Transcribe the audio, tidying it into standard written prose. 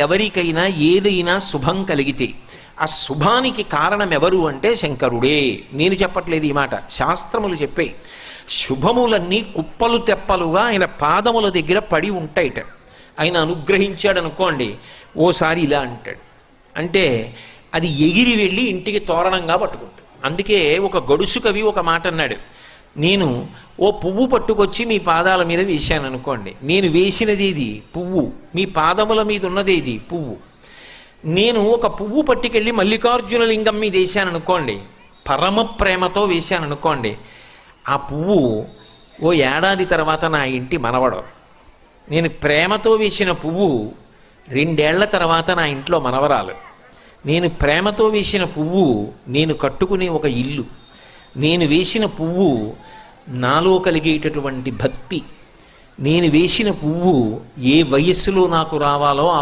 ఎవరికైనా ఏదైనా శుభం కలిగితే ఆ శుభానికి కారణం ఎవరు అంటే శంకరుడే. నేను చెప్పట్లేదు ఈ మాట, శాస్త్రములు చెప్పే. శుభములన్నీ కుప్పలు తెప్పలుగా ఆయన పాదముల దగ్గర పడి ఉంటాయిట. ఆయన అనుగ్రహించాడు అనుకోండి, ఓసారి ఇలా అంటాడు అంటే అది ఎగిరి వెళ్ళి ఇంటికి తోరణంగా పట్టుకుంటాడు. అందుకే ఒక గడుసు కవి ఒక మాట అన్నాడు, నేను ఓ పువ్వు పట్టుకొచ్చి మీ పాదాల మీద వేశాను అనుకోండి, నేను వేసినది ఇది పువ్వు, మీ పాదముల మీద ఉన్నది ఇది పువ్వు. నేను ఒక పువ్వు పట్టుకెళ్ళి మల్లికార్జున లింగం మీద వేశాను అనుకోండి, పరమ ప్రేమతో వేశాను అనుకోండి, ఆ పువ్వు ఓ ఏడాది తర్వాత నా ఇంటి మనవడు. నేను ప్రేమతో వేసిన పువ్వు 2 ఏళ్ల తర్వాత నా ఇంట్లో మనవరాలు. నేను ప్రేమతో వేసిన పువ్వు నేను కట్టుకునే ఒక ఇల్లు. నేను వేసిన పువ్వు నాలో కలిగేటటువంటి భక్తి. నేను వేసిన పువ్వు ఏ వయస్సులో నాకు రావాలో ఆ